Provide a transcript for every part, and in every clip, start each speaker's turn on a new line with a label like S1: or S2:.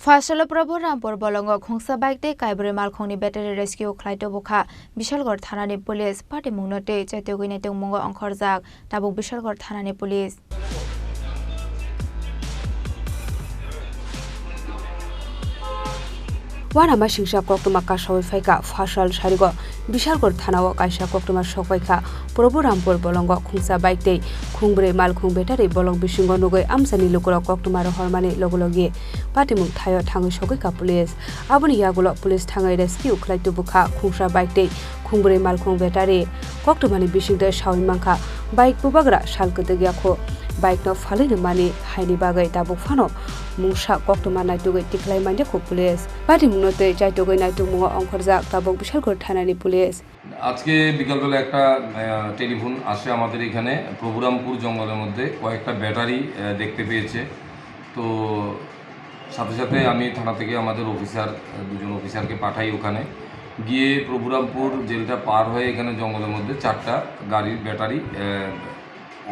S1: Fasal Prabhu Rampur Bolongo Khongsa Bike de Kaibri Malkhoni Battery Rescue Klaito Bokha Bishalgor Thanani Police Party Mungnote Chaitogine Mongo Angkorzak Tabuk Bishalgor Thanani Police
S2: Wanama Shingsha Koktuma Kashawi Faika Fashal Sharigo Bishalgor Thanawa Kaisha Koktuma Shokwaika Prabhu Rampur Bolongo Khongsa Bike de Khungbre Malkhung Battery Bolong Bishingo Nogoi Amsani Lokoro Koktuma Hormani Logologi Party Mung Thayo Tango Shokika Police Abuni Yagulo Police Tangai Rescue Klaito Bukha Khongsa Bike de Khungbre Malkhung Battery Koktumani Bishingde Shawi Manka Bike Bubagra Shalkete Gyakho Bike no Falini Mani Haini Bagai Tabuk Fano Mungsha Koktuma Naitugai Tiklai Mandeko Police Party Mungnote Chaitogoi Naitu Mungo Angkorzak Tabuk Bishalgor Thanani Police
S3: আজকে বিকালবেলা একটা telephone আসে আমাদের এখানে প্রভুরামপুর জঙ্গলের মধ্যে কয়েকটা battery দেখতে পেয়েছে তো সাথে সাথে আমি থানা থেকে আমাদের দুজন অফিসারকে পাঠাই ওখানে গিয়ে প্রভুরামপুর জেলটা পার হয়ে এখানে জঙ্গলের মধ্যে 4টা গাড়ির ব্যাটারি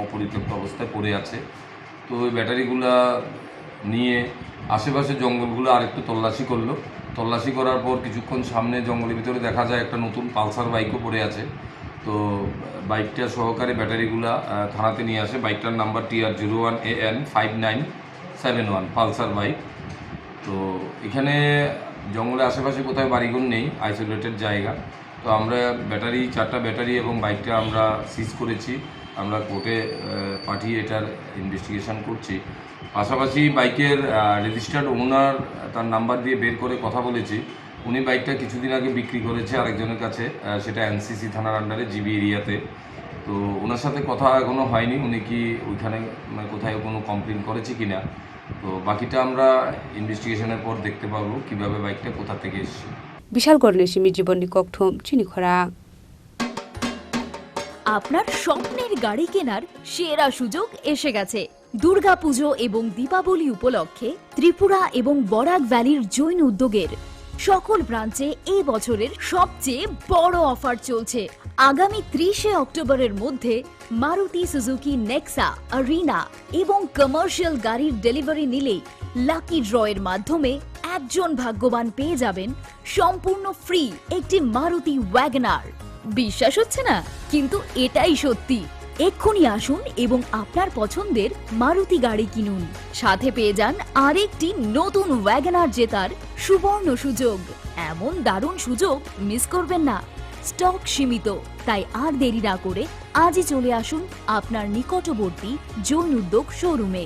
S3: অপরিত্যক্ত অবস্থায় পড়ে আছে তো ওই ব্যাটারিগুলো নিয়ে আশেপাশে জঙ্গলগুলো আরেকটু তল্লাশি করার পর কিছুক্ষণ সামনে জঙ্গলের ভিতরে দেখা যায় একটা নতুন পালসার বাইকও পড়ে আছে তো বাইকটা সহকারে ব্যাটারিগুলা থানাতে নিয়ে আসে বাইকটার নাম্বার TR01AN5971 পালসার বাইক তো এখানে জঙ্গলের আশেপাশে কোথায় বাড়িঘর নেই আইসোলেটেড জায়গা তো আমরা 4টা ব্যাটারি এবং বাইকটা আমরা সিজ করেছি আমরা কোর্টে পাঠিয়ে এটার ইনভেস্টিগেশন করছি পাশাপাশি বাইকের রেজিস্টার্ড ওনার তার নাম্বার দিয়ে বের করে কথা বলেছি উনি বাইকটা কিছুদিন আগে বিক্রি করেছে আরেকজনের কাছে সেটা এনসিসি থানার আন্ডারে জিবি এরিয়াতে তো ওনার সাথে কথা এখনো হয়নি উনি কি ওইখানে কোথায় কোনো কমপ্লেন করেছে কিনা তো বাকিটা আমরা ইনভেস্টিগেশনের পর দেখতে পাবো কিভাবে বাইকটা কোথা থেকে এসেছে
S2: বিশালগড় নেশিমি জীবনী ককথম চিনিখরা
S4: আপনার স্বপ্নের গাড়ি কেনার সেরা সুযোগ এসে গেছে দুর্গাপুজো এবং দীপাবলি উপলক্ষে ত্রিপুরা এবং বরাক ভ্যালির জৈন উদ্যোগের সকল ব্রাঞ্চে এই বছরের সবচেয়ে বড় অফার চলছে আগামী 30শে অক্টোবরের মধ্যে মারুতি সুজুকি নেক্সা আরিনা এবং কমার্শিয়াল গাড়ির ডেলিভারি নিলেই লাকি ড্রয়ের মাধ্যমে একজন ভাগ্যবান পেয়ে যাবেন সম্পূর্ণ ফ্রি একটি মারুতি ওয়াগনার বিশ্বাস হচ্ছে না কিন্তু এটাই সত্যি এক্ষুনি আসুন এবং আপনার পছন্দের মারুতি গাড়ি কিনুন সাথে পেয়ে যান আরেকটি নতুন ওয়াগনার জেতার সুবর্ণ সুযোগ এমন দারুণ সুযোগ মিস করবেন না স্টক সীমিত তাই আর দেরি না করে আজই চলে আসুন আপনার নিকটবর্তী জৈন উদ্যোগ শোরুমে